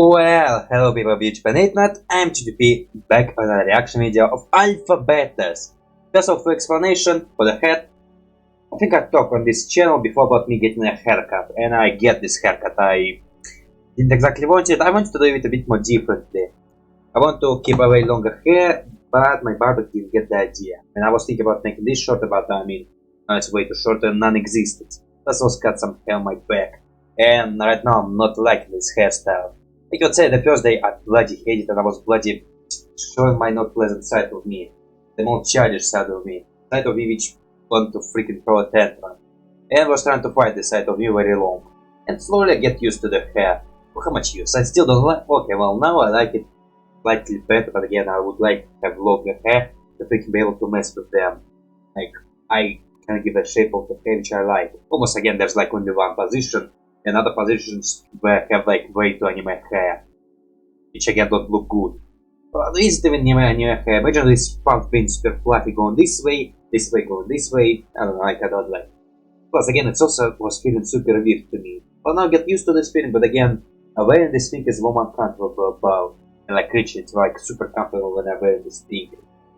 Well, hello people of YouTube, I'm GDP, back on a reaction video of Alpha Betas. Just of explanation for the head, I think I talked on this channel before about me getting a haircut, and I get this haircut. I didn't exactly want it, I wanted to do it a bit more differently. I want to keep away longer hair, but my barber didn't get the idea. And I was thinking about making this shorter, but I mean, now it's way too short and non-existent. Let's also cut some hair on my back. And right now I'm not liking this hairstyle. I could say the first day I bloody hated it and I was bloody showing my not pleasant side of me. The most childish side of me. Side of me which wanted to freaking throw a tantrum. And was trying to fight this side of me very long. And slowly I get used to the hair. For how much use? I still don't like. Okay, well now I like it slightly better, but again I would like to have longer hair to freaking be able to mess with them. Like I can give a shape of the hair which I like. Almost again there's like only one position. And other positions where I have like way too anime hair, which again don't look good. But is it even anime hair? Imagine this Spunc being super fluffy going this way, going this way. I don't know, like I don't like. Plus again, it also was feeling super weird to me. Well, now I get used to this feeling, but again, wearing this thing is more uncomfortable about. And like Richie, it's like super comfortable when I wear this thing.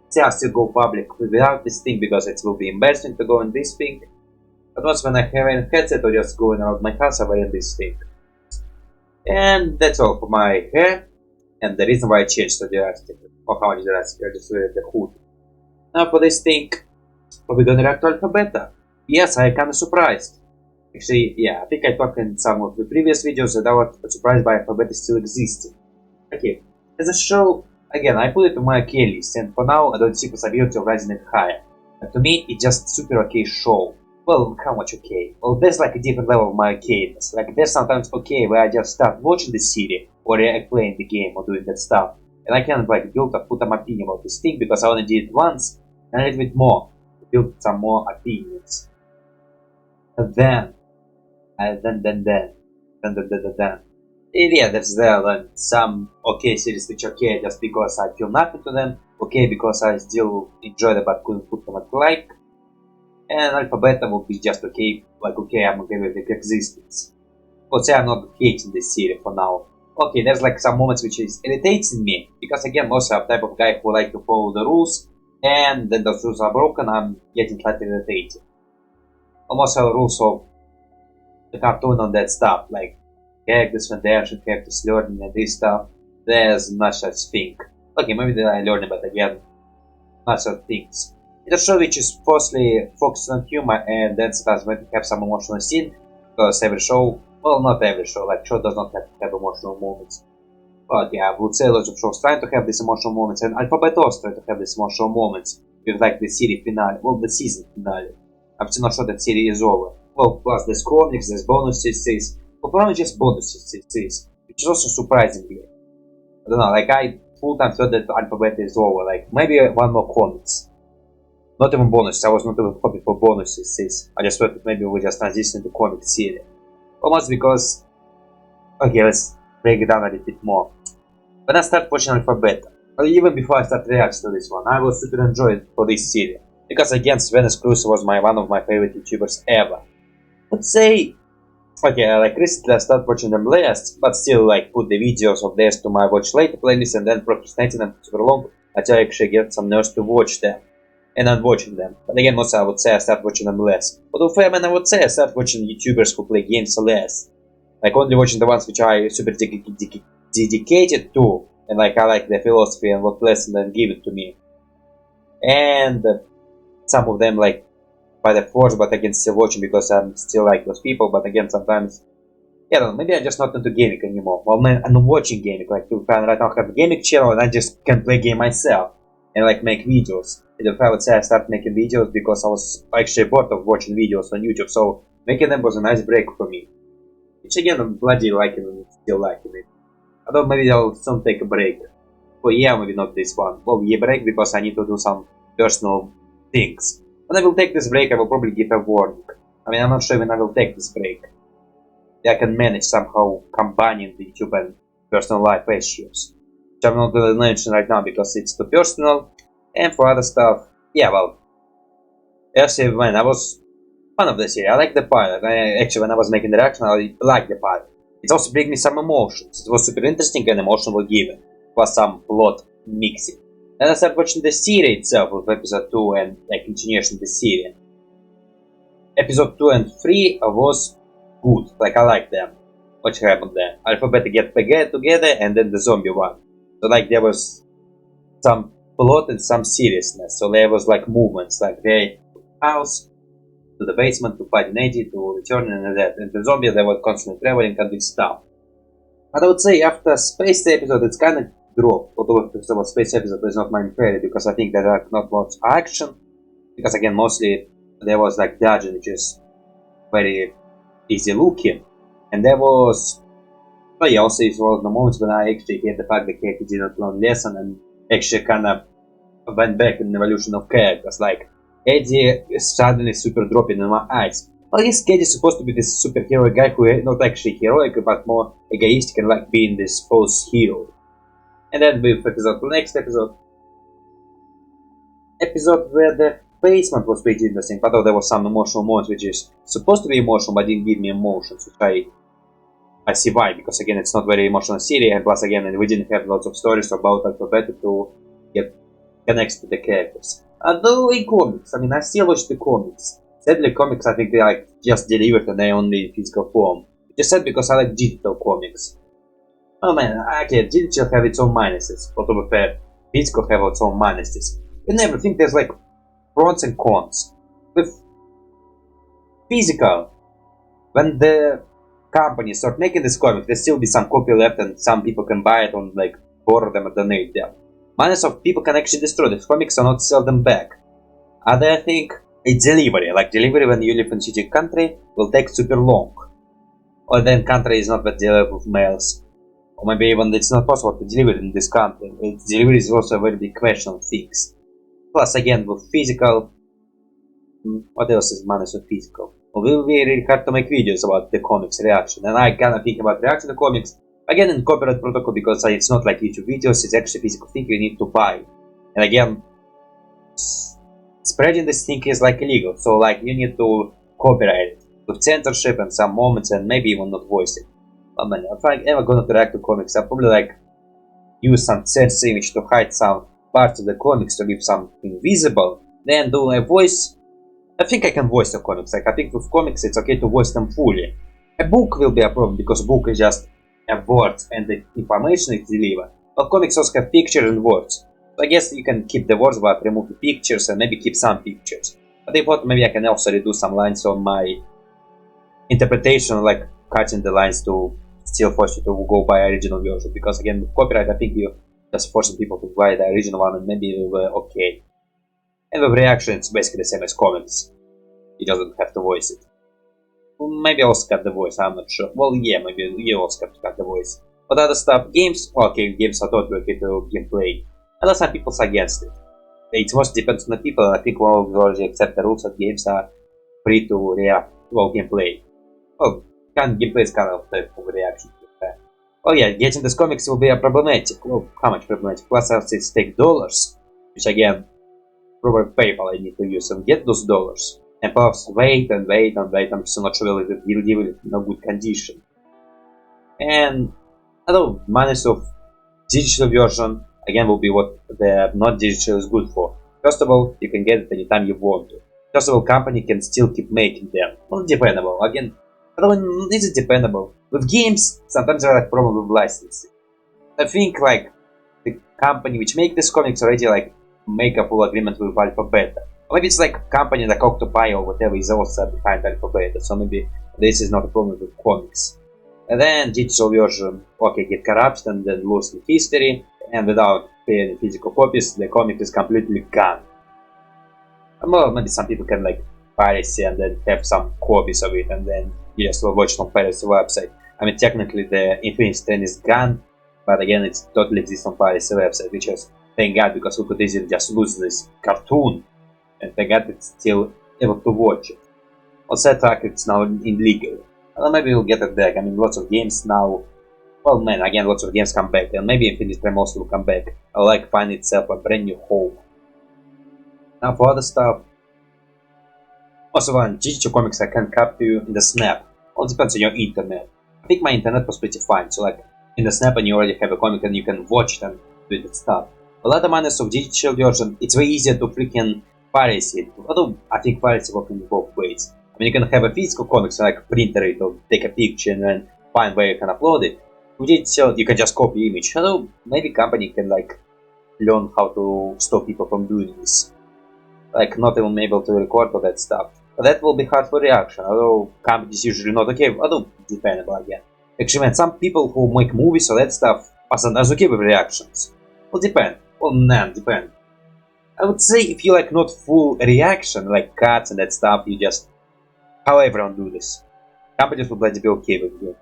See, I still go public without this thing because it will be embarrassing to go in this thing. But once when I have a headset or just going around my house, I wear this thing. And that's all for my hair. And the reason why I changed to the drastic, or how much drastic, I just wear the hood. Now for this thing, are we gonna react to Alpha Beta? Yes, I kinda surprised. Actually, yeah, I think I talked in some of the previous videos that I was surprised by Alpha Beta still existing. Okay, as a show, again, I put it on my okay list, and for now I don't see possibility of rising it higher. But to me, it's just super okay show. Well, how much okay? Well, there's like a different level of my okayness. Like, there's sometimes okay where I just start watching the series, or playing the game, or doing that stuff. And I can't like build or put an opinion about this thing, because I only did it once, and a little bit more, to build some more opinions. And then. Yeah, there's there some okay series which okay just because I feel nothing to them, okay because I still enjoy them but couldn't put them at like. And Alpha Beta will be just okay, like okay, I'm okay with its existence. But say I'm not hating this series for now. Okay, there's like some moments which is irritating me, because again, mostly I'm the type of guy who like to follow the rules, and then those rules are broken, I'm getting slightly irritated. Almost all rules of the cartoon on that stuff, like characters foundation, characters learning and this stuff, there's not such thing. Okay, maybe that I learned, but again, not such things. It's a show which is mostly focused on humor and then sometimes might have some emotional scene, because every show, well not every show, like show does not have to have emotional moments. But yeah, I would say lots of shows trying to have these emotional moments, and Alpha Beta also try to have these emotional moments with like the series finale, well the season finale. I'm still not sure that series is over. Well, plus there's comics, there's bonuses, but probably just bonuses, which is also surprisingly. I don't know, like I full time thought that Alpha Beta is over, like maybe one more comics. Not even bonuses, I was not even hoping for bonuses, I just thought that maybe we just transition to comic series. Almost because, okay, let's break it down a little bit more. When I started watching Alpha Beta, or even before I started reacting to this one, I was super enjoyed for this series. Because again, Sven Cruz was one of my favorite YouTubers ever. Let's say, okay, like recently I started watching them last, but still like put the videos of theirs to my watch later playlist and then procrastinating them super long until I actually get some nerves to watch them. And I'm watching them. But again, also I would say I start watching them less. But of fair man, I would say I start watching YouTubers who play games less. Like only watching the ones which I super dedicated to, and like I like their philosophy and what lesson they give it to me. And some of them like by the force, but again still watching because I'm still like those people. But again, sometimes, yeah, I don't know, maybe I'm just not into gaming anymore. Well, man, I'm not watching gaming. Like right now I have a gaming channel and I just can play game myself and like make videos. And if I would say I started making videos because I was actually bored of watching videos on YouTube, so making them was a nice break for me. Which again, I'm bloody liking and still liking it. Although maybe I'll soon take a break. Well, yeah, maybe not this one. Well, yeah, break because I need to do some personal things. When I will take this break, I will probably give a warning. I mean, I'm not sure when I will take this break. I can manage somehow combining the YouTube and personal life issues. Which I'm not going to mention right now because it's too personal. And for other stuff, yeah, well, actually when I was fan of the series, I like the pilot. Actually, when I was making the reaction, I liked the pilot. It also bring me some emotions. It was super interesting and emotional given, plus some plot mixing. Then I started watching the series itself with episode 2 and like continuation of the series. Episode 2 and 3 was good, like I like them. What happened there? Alphabet get together and then the zombie one. So like there was some plot and some seriousness. So there was like movements, like they house to the basement to fight Eddie to return and that. And the zombie they were constantly traveling and this stuff. But I would say after space episode it's kind of dropped. Although the space episode is not my favorite because I think there are not much action. Because again mostly there was like dodging which is very easy looking. And there was also it was the moments when I actually heard the fact that character didn't learn lesson and actually kind of went back in the evolution of characters. Like Eddie is suddenly super dropping in my eyes. Well, yes, Eddie is supposed to be this superhero guy who is not actually heroic but more egoistic and like being this false hero. And then with next episode where the basement was pretty interesting, but there was some emotional moments which is supposed to be emotional but didn't give me emotions, which I see why, because again it's not very emotional series, and plus again we didn't have lots of stories about Alphabet to get connected to the characters. Although in comics, I mean I still watch the comics. Sadly comics I think they like just delivered and they only in physical form. Just said because I like digital comics. Oh man, okay, digital have its own minuses, but to be fair, physical have its own minuses. In everything there's like pros and cons. With physical, when the companies start making this comic, there still be some copy left and some people can buy it and like borrow them or donate them. Minus of people can actually destroy the comics or not sell them back. Other thing, it's delivery. Like delivery when you live in city country will take super long. Or then country is not that dealer with mails. Or maybe even it's not possible to deliver in this country. Delivery is also a very big question of things. Plus again with physical, what else is minus of physical? Well, it will be really hard to make videos about the comics reaction, and I kinda think about reaction to comics again in copyright protocol because it's not like YouTube videos, it's actually physical thing you need to buy. And again, spreading this thing is like illegal, so like you need to copyright it with censorship and some moments and maybe even not voice it. But man, if I'm ever gonna react to comics, I'll probably like use some censored image to hide some parts of the comics to leave something visible, then do a voice. I think I can voice the comics, like I think with comics it's okay to voice them fully. A book will be a problem because a book is just a words and the information is delivered. But comics also have pictures and words. So I guess you can keep the words but remove the pictures and maybe keep some pictures. But I thought maybe I can also redo some lines on my interpretation, like cutting the lines to still force you to go by original version. Because again with copyright I think you just forcing people to buy the original one and maybe it will be okay. And with reaction it's basically the same as comics. You doesn't have to voice it. Maybe also cut the voice, I'm not sure. Well, yeah, maybe you also have to cut the voice. But other stuff, games, okay, games are totally okay to gameplay. And there are some people against it. It mostly depends on the people. I think one will already accept the rules that games are free to react, well, gameplay. Well, gameplay is kind of type of reaction. Oh yeah, getting this comics will be a problematic. Well, how much problematic? Plus, it's take dollars, which again, probably PayPal I need to use and get those dollars. And perhaps wait, I'm still not sure if it will give it in a good condition. And I don't know, minus of digital version again will be what the not digital is good for. First of all, you can get it anytime you want to. First of all, company can still keep making them. Not dependable. Again, I don't know, is it dependable? With games, sometimes there are problems with licensing. I think like the company which make this comics already like make a full agreement with Alphabet. Maybe it's like a company like Octopi or whatever is also behind Alphabet, so maybe this is not a problem with comics. And then digital version, okay, get corrupted and then lost in history, and without paying physical copies, the comic is completely gone. Well, maybe some people can like piracy and then have some copies of it and then just watch on piracy website. I mean, technically the Infinite Strain is gone, but again, it totally exists on piracy website, which is thank God because we could easily just lose this cartoon. And thank God it's still able to watch it. On that track it's now illegal. Well, maybe we'll get it back. I mean lots of games now. Well man, again lots of games come back and maybe Infinite Prime also will come back. I'll like find itself a brand new home. Now for other stuff. Also one digital comics I can copy you in the snap. All depends on your internet. I think my internet was pretty fine, so like in the snap and you already have a comic and you can watch it and do that stuff. A lot of minus of digital version, it's way easier to freaking piracy it. Although I think piracy works in both ways. I mean, you can have a physical comics like printer it or take a picture and then find where you can upload it. With digital, you can just copy image. Although maybe company can like learn how to stop people from doing this. Like not even able to record all that stuff. But that will be hard for reaction, although companies usually not okay, although dependable again. Actually, man, some people who make movies or that stuff are sometimes okay with reactions. Well, depend. Well, man, depend. I would say if you like not full reaction, like cuts and that stuff, you just how everyone do this. Companies would like to be okay with you.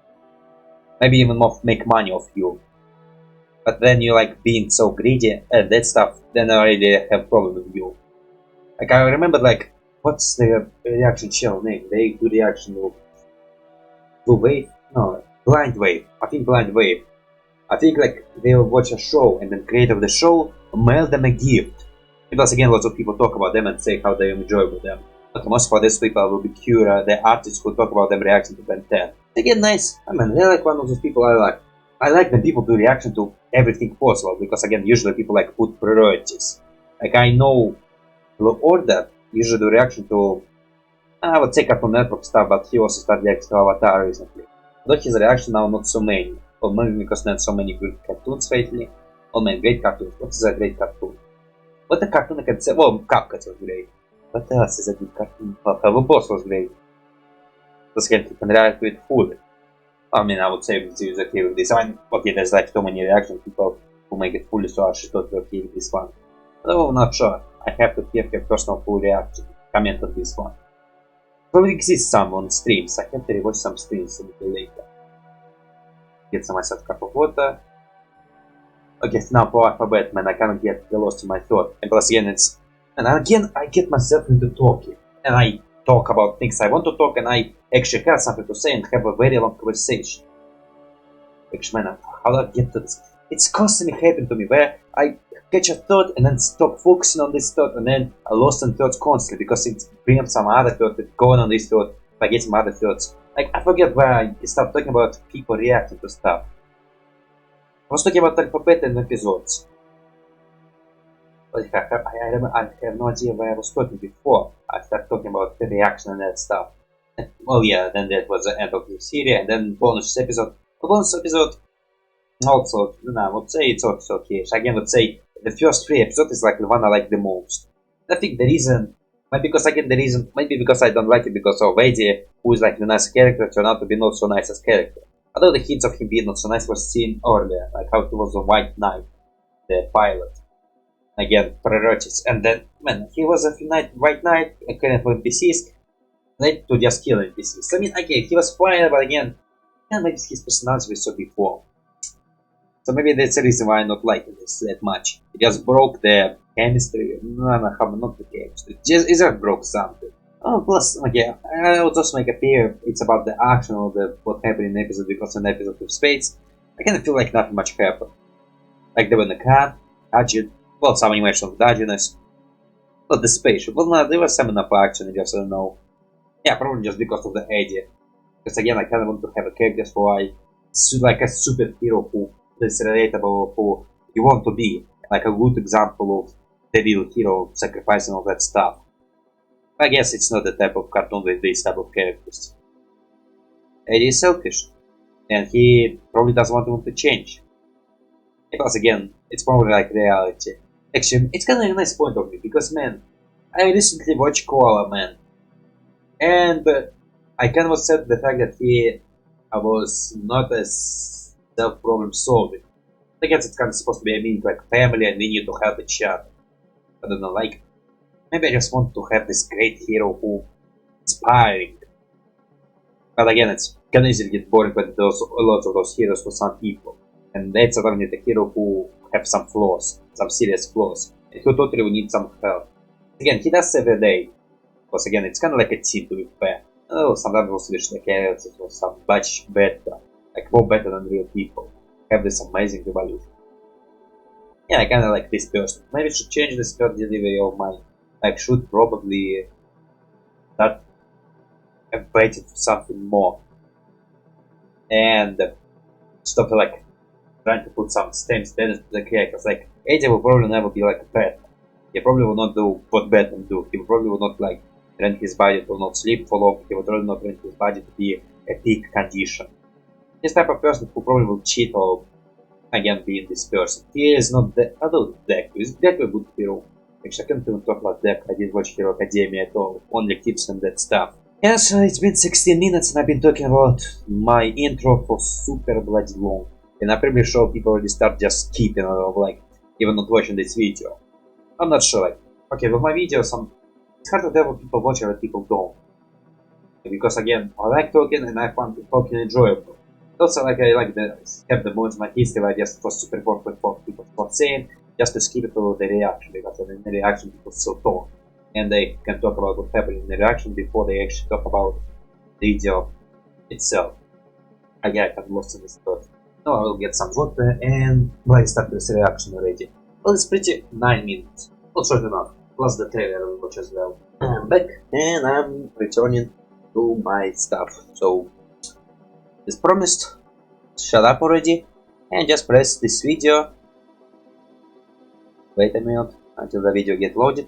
Maybe even more make money off you. But then you like being so greedy and that stuff, then I already have problem with you. Like I remember like what's the reaction channel name? They do reaction to Blue Wave? No, Blind Wave. I think Blind Wave. I think like they'll watch a show and then creator of the show mail them a gift. Because again lots of people talk about them and say how they enjoy with them. But most for these people will be Cura, the artists who talk about them reaction to Ben 10. Again nice. I mean they're like one of those people I like. I like when people do reaction to everything possible because again usually people like put priorities. Like I know Law Order usually do reaction to I would say Cartoon Network stuff, but he also started reacting to Avatar recently. Though his reaction now not so many. Well maybe because not so many good cartoons lately. Oh man, great cartoons. What is a great cartoon? What a cartoon I can say? Well, Cupcake was great. What else is a good cartoon? Well, Hello Boss was great. Because again, you can react to it fully. I mean, I would say it's okay with this. I mean, okay, there's like so many reaction people who make it fully, so I should not be okay with this one. Although I'm not sure. I have to hear your personal full reaction. Comment on this one. Probably exists some on streams. I have to rewatch some streams a little later. Get some myself a cup of water. Okay, now for alphabet, man, I cannot get lost in my thought. And plus again, I get myself into talking. And I talk about things I want to talk, and I actually have something to say and have a very long conversation. Actually, man, how do I get to this? It's constantly happening to me, where I catch a thought and then stop focusing on this thought, and then I lost in thoughts constantly, because it brings some other thought that going on this thought, I get some other thoughts. Like, I forget where I start talking about people reacting to stuff. I was talking about alphabet and episodes. Like, I have no idea where I was talking before. I started talking about the reaction and that stuff. And, well, yeah, then that was the end of the series, and then bonus episode. The bonus episode, also, I would say it's also okay. Again, I would say the first 3 episodes is like the one I like the most. I think the reason, maybe because I don't like it because of Eddie, who is like the nice character, turned out to be not so nice as character. Although the hints of him being not so nice was seen earlier, like how he was a White Knight, the pilot. Again, priorities. And then, man, he was a White Knight, killing for NPCs, led to just kill NPCs. I mean, again, he was fine, but again, yeah, maybe his personality we saw before. So maybe that's the reason why I not like this that much. It just broke the chemistry. No, not the chemistry. It just broke something. Oh, plus, okay, I would also make a pair. It's about the action of what happened in the episode, because in the episode of Spades, I kind of feel like nothing much happened. Like they were in the car, Ajit, well, some animation of Dodginess, but the spaceship. Well, no, there was some enough action, I just don't know. Yeah, probably just because of the idea. Because again, I kind of want to have a character who like a superhero who is relatable, who you want to be. Like a good example of the real hero sacrificing all that stuff. I guess it's not the type of cartoon with this type of characters. Eddie is selfish, and he probably doesn't want him to change. Because again, it's probably like reality. Actually, it's kind of a nice point of view, because man, I recently watched Koala Man, and I kind of accept the fact that he was not as self-problem solving. I guess it's kind of supposed to be a mean like family and we need to help each other. I don't know, like, maybe I just want to have this great hero who is inspiring. But again, it's kind of easy to get boring when there's lots of those heroes for some people. And that's certainly the hero who have some flaws, some serious flaws, and who totally will need some help. Again, he does every day. Because again, it's kind of like a team, to be fair. Oh, sometimes we'll switch the characters or some much better, like more better than real people. Have this amazing evolution. Yeah, I kind of like this person. Maybe I should change this third delivery of mine. Like, should probably start upgrade it to something more. and stop like trying to put some stamps to the characters. Like Eddie will probably never be like a pet. He probably will not do what Batman do. He probably will not like train his body to not sleep for long. He will probably not train his body to be a peak condition. This type of person who probably will cheat or again being this person. He is not the adult Deku. Is Deku a good hero? Actually, I can't even talk about Deku. I didn't watch Hero Academia at all. Only tips and that stuff. Yeah, so it's been 16 minutes and I've been talking about my intro for super bloody long. And I'm pretty sure people already start just skipping or like even not watching this video. I'm not sure. Like, okay, with my videos, it's hard to tell what people watch and what people don't. Because again, I like talking and I find talking enjoyable. Also, like I like have the moments in my history where I just was super bored with what people were saying, just to skip it to the reaction, because in the reaction people still talk. And they can talk about what happened in the reaction before they actually talk about the video itself. Again, I got lost in this thought. Now I will get some water and I start this reaction already. Well, it's pretty 9 minutes. Not short enough. Plus the trailer I will watch as well. I'm back and I'm returning to my stuff. So, as promised, shut up already and just press this video. Wait a minute until the video get loaded.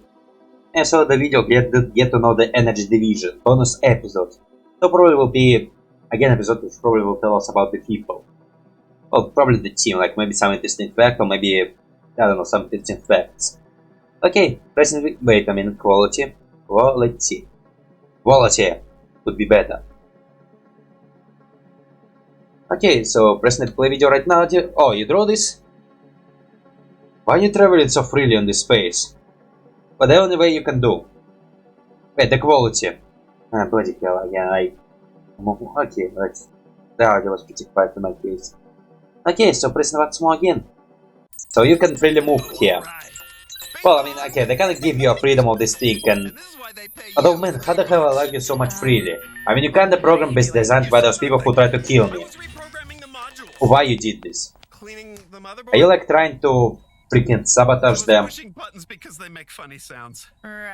And so the video get to know the Energy Division bonus episode. So probably will be again episode which probably will tell us about the people. Well, probably the team, like maybe some interesting fact or maybe I don't know, some interesting facts. Okay, pressing wait a minute, quality would be better. Okay, so pressing play video right now. Oh, you draw this? Why are you traveling so freely on this space? But the only way you can do. Wait, the quality. Ah, bloody hell, again, okay, let's... The audio was pretty quiet in my case. Okay, so pressing once more again. So you can freely move here. Well, I mean, okay, they kinda give you a freedom of this thing and... Although, man, how the hell I like you so much freely? I mean, you kinda program based designed by those people who try to kill me. Why you did this? Are you like trying to freaking sabotage them?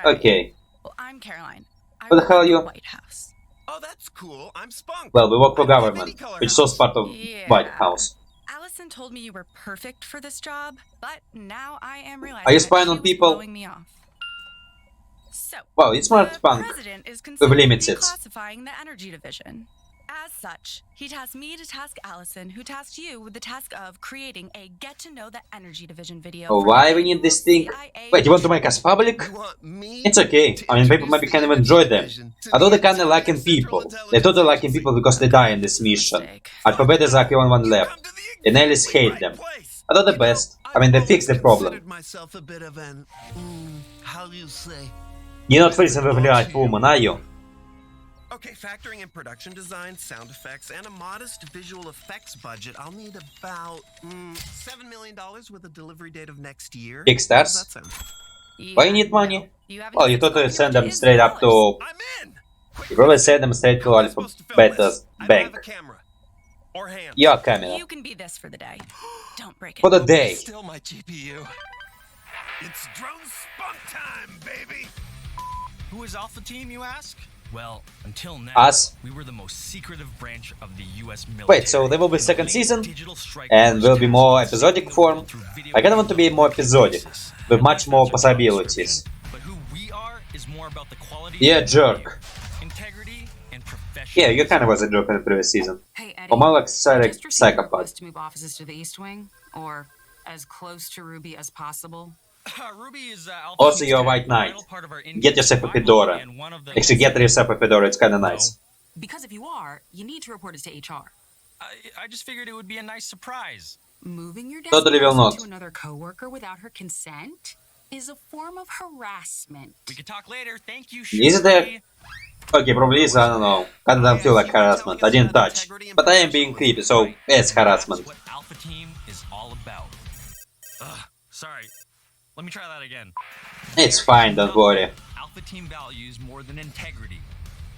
Okay. Well, I'm Caroline. What the hell are you? White House. Oh, that's cool. I'm Spunc. Well, we work for government, which is also part of White House. Allison told me you were perfect for this job, but now I am realizing Are you that spying she on was people? blowing me off. So, Wow, it's smart the Spunc. president is With considering limits. declassifying the energy division. As such, he tasked me to task Allison, who tasked you with the task of creating a get-to-know the energy division video. Oh, why we need this thing? Wait, you want to make us public? It's okay. I mean, people maybe can even enjoy them. Although they kinda lacking people. They're totally lacking people because they die in this mission. Alphabet is like the only one left. And Alice hate them. Although the best. I mean, they fix the problem. You're not freezing with light woman, are you? Okay, factoring in production design, sound effects, and a modest visual effects budget, I'll need about $7 million with a delivery date of next year. Kickstarts? Why you need money? Well, you totally send them straight up to... You probably send them straight to Alphabet's bank. Your camera. You can be this for the day. Don't break it. For the day. Still my GPU. It's drone Spunc time, baby! Who is Alpha Team, you ask? Well, until now, Us? we were the most secretive branch of the US military. Wait, so there will be second season? And will be more episodic form? I kinda want to be more episodic, with much more possibilities. But who we are is more about the quality. Yeah, jerk. Integrity and professionalism. Yeah, you kinda was a jerk in the previous season. Hey, Eddie. Or more like Just received a psychopath. request to move offices to the East Wing, or as close to Ruby as possible. Ruby is Also, you're a white knight. Get yourself a fedora. Actually, get yourself a fedora, it's kinda nice. Because if you are, you need to report it to HR. I just figured it would be a nice surprise. Moving your desk Totally will not. to another coworker without her consent is a form of harassment. We can talk later. Thank you, Is there? Okay, probably is, I don't know. Kinda don't feel like harassment. I didn't touch. But I am being creepy, so it's harassment. What Alpha Team is all about. Sorry. Let me try that again. It's fine, don't worry. Alpha Team values more than integrity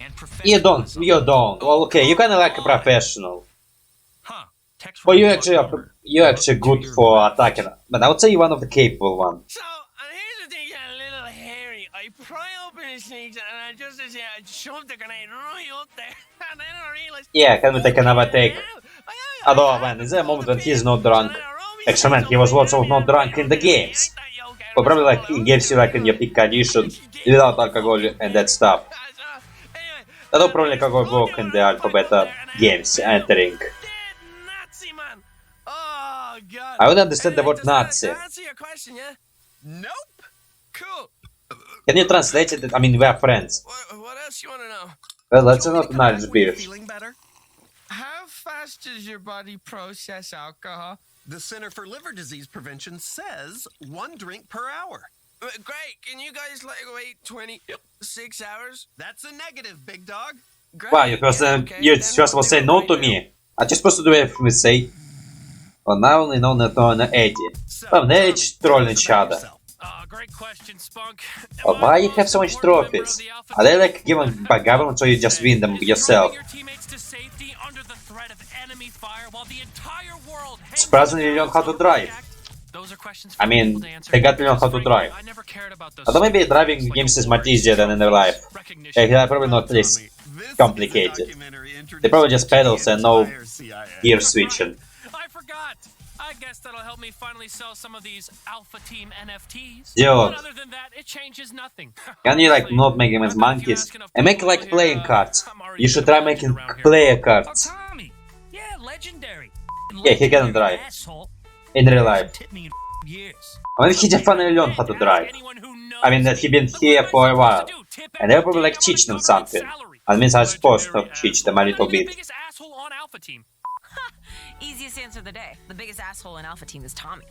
and You professionalism. don't. Well, okay, you kinda like a professional. Huh. Text Well, from you're actually good for attacking, but I would say you're one of the capable ones. So, here's the thing, a little hairy. I pry open his things and I just say I shoved the grenade right up there. And then I realized... Yeah, can we take another take? Although, man, is there a moment when he's not drunk? Actually, man, he was lots of not drunk in the games. But probably like he gives you like in your peak condition without alcohol and that stuff. Although probably alcohol work in the alpha beta games entering. I would understand the word Nazi. Answer your question, yeah? Nope. Cool. Can you translate it? I mean, we are friends. What else you want to know? Well, that's not knowledge beer. Feeling better? How fast does your body process alcohol? The Center for Liver Disease Prevention says 1 drink per hour. Great. Can you guys like wait 26 hours? That's a negative, big dog. Great. Wow, you first, you first of all say no to me. I just supposed to do everything we say. Well, now only known as Eddie. Well, they each troll each other. Great question, Spunc. Well, why you have so much trophies? Are they like given by government or you just win them yourself? Surprisingly, you learn how to drive. I mean, they got to learn how to drive. Although maybe driving games is much easier than in real life. They're probably not this complicated. They probably just pedals and no gear switching. I forgot. I guess that'll help me finally sell some of these Alpha Team NFTs. Dude. But other than that, it changes nothing. Can you like not make them as monkeys and make like playing cards? You should try making player cards. Tommy. Yeah, legendary. Yeah, he can drive. In real life. I mean, he definitely learned how to drive. I mean that he been here for a while. And they'll probably like teach them something. That means I'm supposed to teach them a little bit. Easiest answer of the day. The biggest asshole in Alpha Team is Tommy.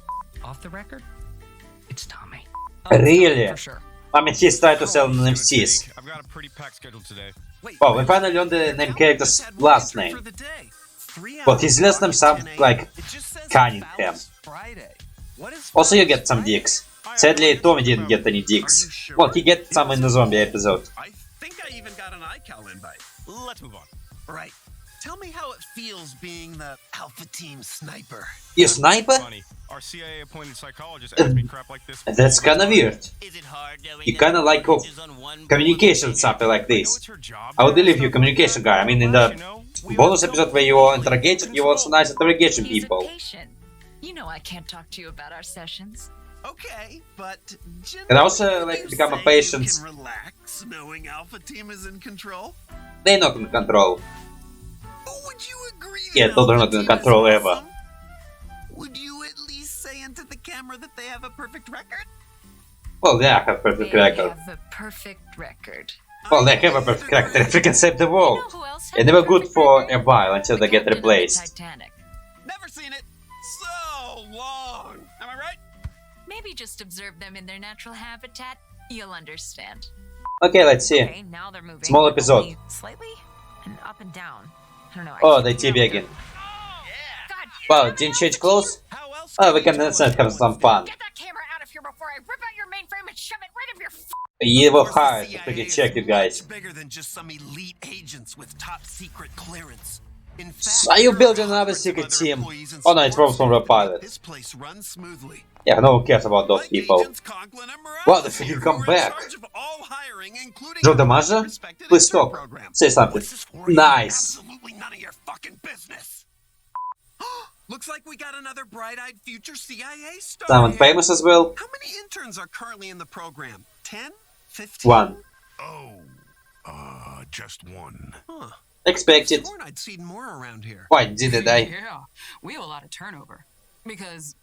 Off the record, it's Tommy. Really? For sure. I mean, he's trying to sell NFTs. I've got a pretty packed schedule today. Oh, we finally learned the name character's last name. But his last name sounds like Cunningham. Also, you get some dicks. Sadly, Tommy didn't get any dicks. Well, he get some in the zombie episode. I think I even got an iCal invite. Let's move on. Right. Tell me how it feels being the Alpha Team sniper. You sniper? Funny. Our CIA appointed psychologist asked me crap like this. That's kinda weird. Is it hard knowing You kinda like communication something like You know this. it's her job. I would believe you communication guy. I mean, in the bonus episode where you were interrogated, you were also nice at interrogation He's people. patient. You know I can't talk to you about our sessions. Okay, but And also, like, become a patient. You can relax knowing Alpha Team is in control. They're not in control. Would you agree that Yeah, they're not Alpha in Team control is ever. awesome? Would you at least say into the camera that they have a perfect record? Well, yeah, I have perfect record. have a perfect record. Well, they have a perfect record. They freaking saved the You world. know who else And had they a were good perfect for record? a while until they The get captain of the replaced. Titanic. Never seen it. So long. Am I right? Maybe just observe them in their natural habitat. You'll understand. Okay, let's see. Okay, now they're moving. Small episode. only slightly and up and down. I don't know. I Oh, can't they figure TV out again. God, Wow, didn't change clothes? How else Oh, can we you can tell let's have someone some fun. Get that camera out of here before I rip out your mainframe and shove it right up your You were Of course, the hired to CIA freaking is check you guys. much bigger than just some elite agents with top secret clearance. In So are you building another secret team? Oh no, it's Rob's from the pilot. This place runs smoothly. Yeah, no one cares about those Like people. Agents Conklin and Morales Wow, they here, freaking come who are in back. charge of all hiring, including Joe our Damasio? respected Please intern talk. program. Say something. What's this for? Nice. Absolutely none of your fucking business. Looks like we got another bright-eyed future CIA star. Someone here. famous as well? How many interns are currently in the program? 10? 15? One. Oh, just one. Huh. Expected. Sworn I'd seen more around here. Why did they die? Yeah, we have a lot of turnover. Because,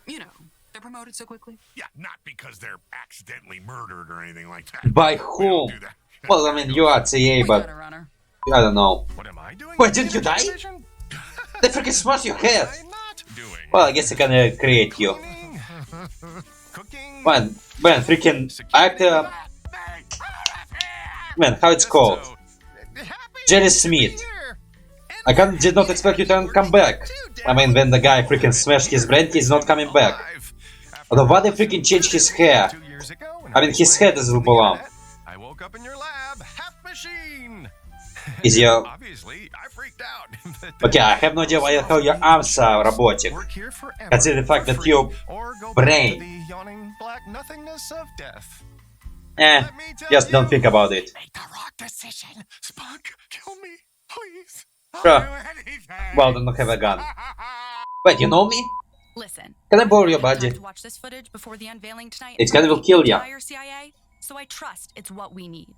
you know, they're promoted so quickly. Yeah, not because they're accidentally murdered or anything like that. By We don't whom? do that. Well, I mean, you are CIA, but runner. I don't know. What am I doing? Wait, didn't you die? They freaking smashed your head. I'm not doing. Well, I guess I can create you. Cleaning, cooking. Man, freaking actor. Man, how it's called? Jerry Smith. I did not expect you to come back. I mean, when the guy freaking smashed his brain, he's not coming back. Although, why they freaking changed his hair? 2 years ago, and I mean, his head is long. I woke up in your lab, half machine. Is your... Obviously, I freaked out. Okay, I have no idea why how your arms are robotic. Work here forever Consider the fact for that free, your or go brain- back to the yawning black nothingness of death. Eh, Let me tell just don't you, think about it. Make the wrong decision. Spunc, kill me, please. Sure. Well, then have a gun. Wait, you know me? Listen. Can I borrow your I have body? to watch this footage before the unveiling tonight. It's gonna will kill ya. Entire CIA, so I trust it's what we need.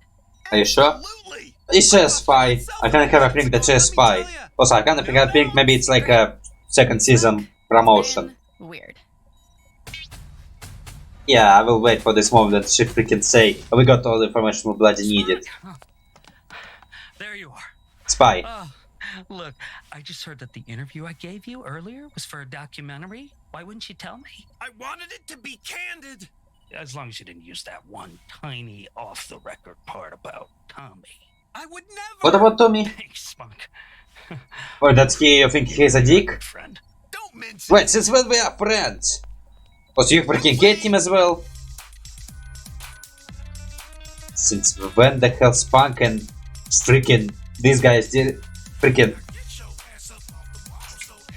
Are you sure? Absolutely. It says spy. I kinda have a feeling that says spy. Also, I kinda think maybe it's like a second season promotion. Been weird. Yeah, I will wait for this moment that she freaking say, we got all the information we bloody needed. There you are. Spy. Oh, look, I just heard that the interview I gave you earlier was for a documentary. Why wouldn't you tell me? I wanted it to be candid. As long as you didn't use that one tiny off-the-record part about Tommy. I would never. What about Tommy? Thanks, Spunc. Or that you think he's a dick? Good friend. Don't mention. Wait, since when we are friends? Also, you freaking hate him as well? Since when the hell Spunc and freaking these guys did freaking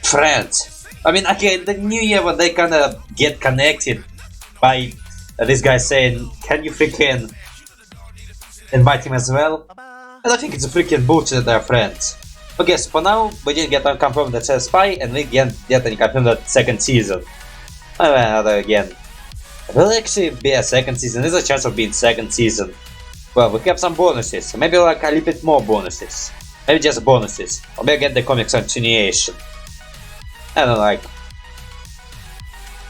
friends? I mean, okay, the New Year when they kinda get connected by this guy saying, can you freaking invite him as well? I don't think it's a freaking bullshit that they're friends. Okay, so for now, we didn't get confirmed that says spy, and we didn't get any confirmed that second season. Again, it will actually be a second season. There's a chance of being second season. Well, we have some bonuses. Maybe like a little bit more bonuses. Maybe just bonuses. Or maybe get the comics continuation. I don't know, like.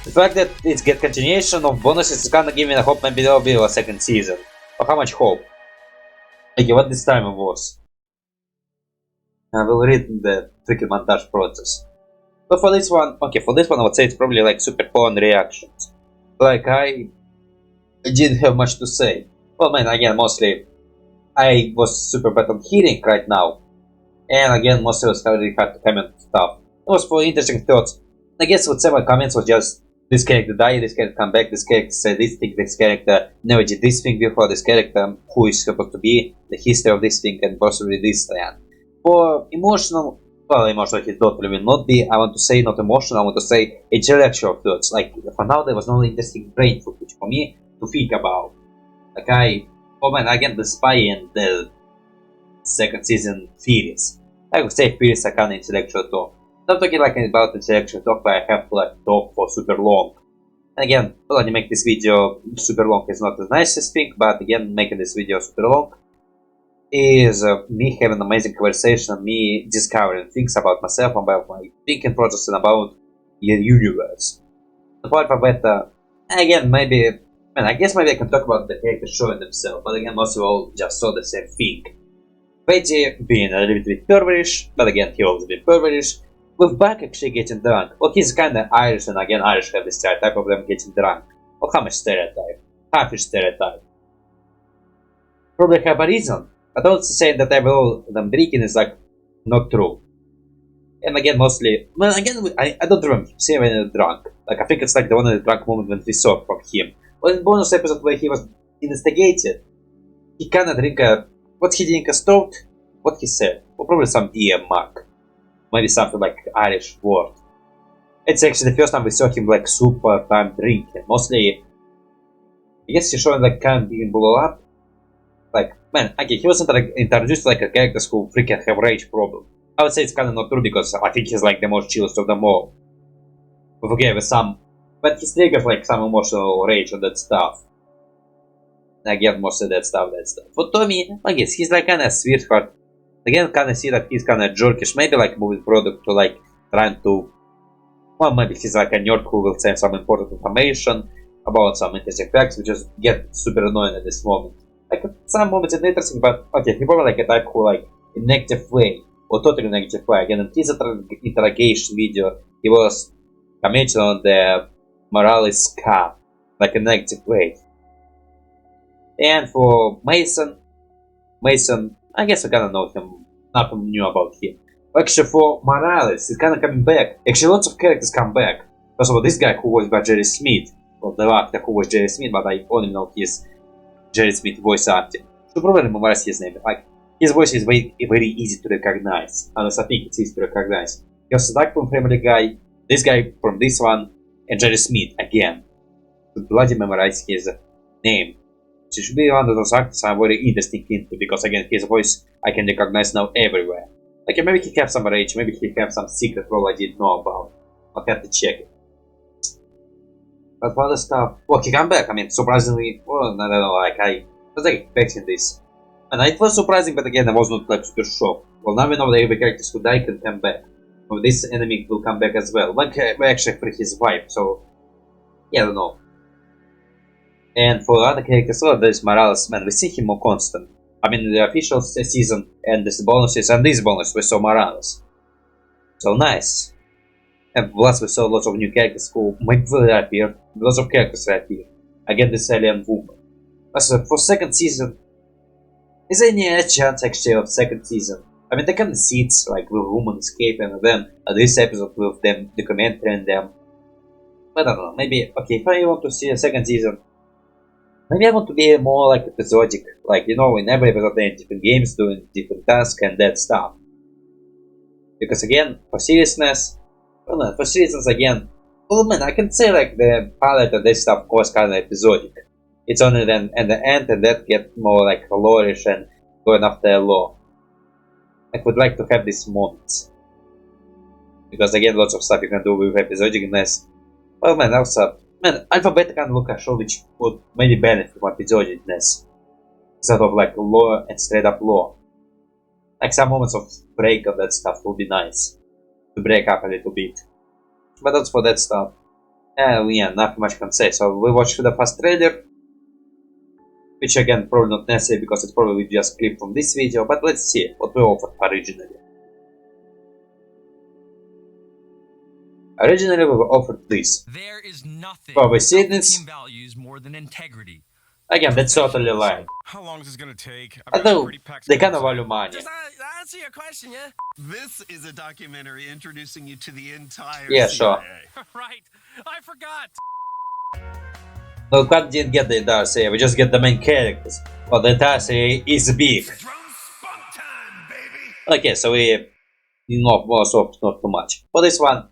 The fact that it's get continuation of bonuses is kinda giving a hope maybe there will be a second season. Or how much hope? Okay, what this time it was? I will read the freaking montage process. But for this one, okay, for this one I would say it's probably like super fun reactions. Like I didn't have much to say. Well, man, again, mostly I was super bad on hearing right now. And again, mostly it was really hard to comment stuff. It was for interesting thoughts. I guess what several comments was just this character died, this character come back, this character said this thing, this character never did this thing before, this character who is supposed to be, the history of this thing, and possibly this and. For emotional, well, emotional he totally will not be. I want to say not emotional, I want to say intellectual thoughts. Like, for now there was no interesting brain footage for me to think about. Like oh man, again, the spy and the second season series. I would say series are kind of intellectual talk. Not talking like about intellectual talk where I have to like talk for super long. And again, well, make this video super long is not the nicest thing, but again, making this video super long is me having an amazing conversation, me discovering things about myself, about my thinking process, and about the universe. Apart from that, again, maybe, I guess maybe I can talk about the characters showing themselves, but again, most of all, just saw the same thing. Betty being a little bit perverish, but again, he always been perverish. With Buck actually getting drunk. Well, he's kinda Irish, and again, Irish have this stereotype of them getting drunk. Well, how much stereotype? Half-ish stereotype. Probably have a reason. But also saying that all them drinking is like not true. And again, mostly, well, again, I don't remember him saying when he was drunk. Like, I think it's like the one of the drunk moment when we saw from him. Well, in the bonus episode where he was investigated, he kinda drink a, what he drink a stout? What he said? Well, probably some beer mark. Maybe something like Irish word. It's actually the first time we saw him like super time drinking. Mostly, I guess he's showing like kind of being blow up. Like, man, okay, he wasn't like, introduced like a characters who freaking have rage problem. I would say it's kind of not true because I think he's like the most chillest of them all. But okay, with some, but he triggers like some emotional rage on that stuff. Again, mostly that stuff. But Tommy, I guess he's like kind of sweetheart. Again, kind of see that he's kind of jerkish, maybe like moving product to like trying to, well, maybe he's like a nerd who will send some important information about some interesting facts, which just get super annoying at this moment. Like, some moments it's interesting, but okay, he probably like a type who like, in negative way, or totally negative way. Again, in his interrogation video, he was commenting on the Morales car, like a negative way. And for Mason, I guess I kinda know him, nothing new about him. Actually, for Morales, he's kinda coming back. Actually, lots of characters come back. First of all, this guy who was by Jerry Smith, well, the actor who was Jerry Smith, but I only know his Jerry Smith voice acting. So probably memorize his name. Like, his voice is very easy to recognize. Unless I think it's easy to recognize. He was Doug from Family Guy, this guy from this one, and Jerry Smith again. To bloody memorize his name. She should be one of those actors I'm very interested into, because again, his voice I can recognize now everywhere. Like maybe he have some rage, maybe he have some secret role I didn't know about. I'll have to check it. But for other stuff, well, he come back. I mean, surprisingly, well, I don't know, like I was like expecting this, and it was surprising, but again, I was not like super shocked. Well, now we know that every characters who die can come back. Well, this enemy will come back as well. Like we actually free his wife, so yeah, I don't know. And for other characters, well, there's Morales. Man, we see him more constant. I mean, in the official season and this bonuses and this bonus, we saw Morales. So nice. And plus, we saw lots of new characters who maybe will appear. Lots of characters appear. Again, this alien woman. Also, for second season, is there any chance actually of second season? I mean, they can see it's like with woman escaping and then this episode with them documentary and them. But I don't know, maybe, okay, if I want to see a second season, maybe I want to be more like episodic. Like, you know, in every episode there are different games doing different tasks and that stuff. Because again, for seriousness, well, no, for seriousness again, well man, I can say like the pilot and this stuff was kind of episodic. It's only then at the end and that get more like lore-ish and going after a lore. I would like to have these moments. Because again, lots of stuff you can do with episodicness. Well man, also, man, Alpha Beta can look a show which would maybe benefit from episodicness. Instead of like lore and straight up lore. Like some moments of break of that stuff would be nice. To break up a little bit. But that's for that stuff. Yeah, nothing much can say. So we watched the first trailer. Which again, probably not necessary because it's probably just clip from this video. But let's see what we offered originally. Originally we were offered this. There is nothing Well, we see this. team values more than integrity. Again, that's totally lying. How long is this gonna take? I know, they kind of value money. Does that answer your question, yeah? This is a documentary introducing you to the entire Yeah, CIA. sure. Right, I forgot. No, we didn't get the entire series, we just get the main characters. But the entire series is big. Drone Spunc time, baby! Okay, so we not more so not too much. For this one,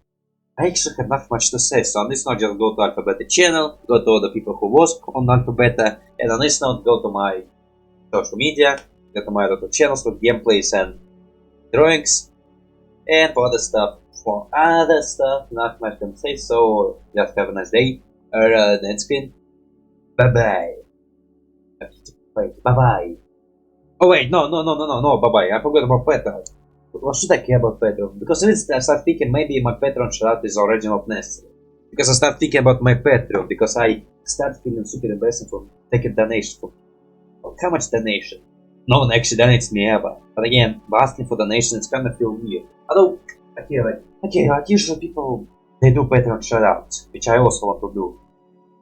I actually have not much to say, so on this note just go to Alpha Beta channel, go to all the people who was on Alpha Beta, and on this note go to my social media, go to my other channels with gameplays and drawings, and for other stuff, not much to say, so just have a nice day, then screen, bye bye. Wait, bye bye. Oh wait, no, bye bye, I forgot about Petra. What should I care about Patreon? Because I start thinking maybe my Patreon shout is already not necessary. Because I start thinking about my Patreon, because I start feeling super embarrassed from taking donation from well, how much donation? No one actually donates me ever. But again, asking for donation is kind of feel weird. Although, I feel like usually people, they do Patreon shoutouts, which I also want to do.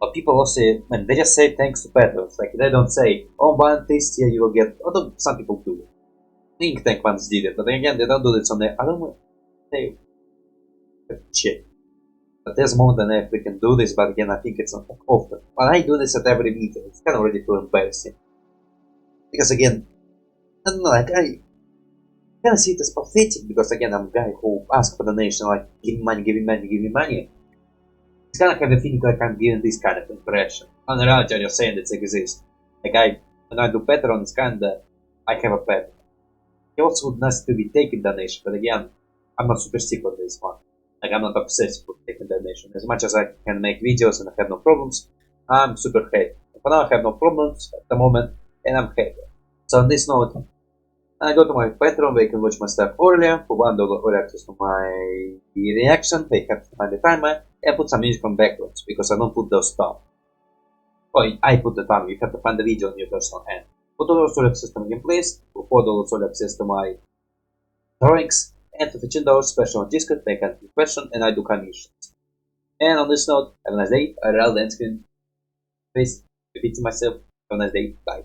But people also, man, they just say thanks to Patreons. Like, they don't say, oh, one this year you will get, although some people do. Think Tank once did it, but again, they don't do this on the, I don't know, they shit. But there's a moment that we can do this, but again, I think it's not that often. But I do this at every meeting, it's kind of already feel embarrassing. Because again, I don't know, like, I kind of see it as pathetic, because again, I'm a guy who asks for donation, like, give me money, give me money, give me money. It's kind of have a feeling like I'm giving this kind of impression. On the reality, I'm just saying that it exists. Like, when I do Patreon, it's kind of, I have a pet. It also would nice to be taking donation, but again, I'm not super sick on this one. Like, I'm not obsessed with taking donation. As much as I can make videos and I have no problems, I'm super happy. For now, I have no problems at the moment, and I'm happy. So on this note, I go to my Patreon where you can watch my stuff earlier. For $1 early access to my reaction, they have to find the timer and put some music on backwards, because I don't put those stuff. Oh, I put the timer, you have to find the video on your personal hand. For $2 early access to my gameplays, for $4 early access to my drawings, and for $15 special on Discord, they can question and I do commissions. And on this note, have a nice day, I'll end screen. Peace, repeating myself, have a nice day, bye.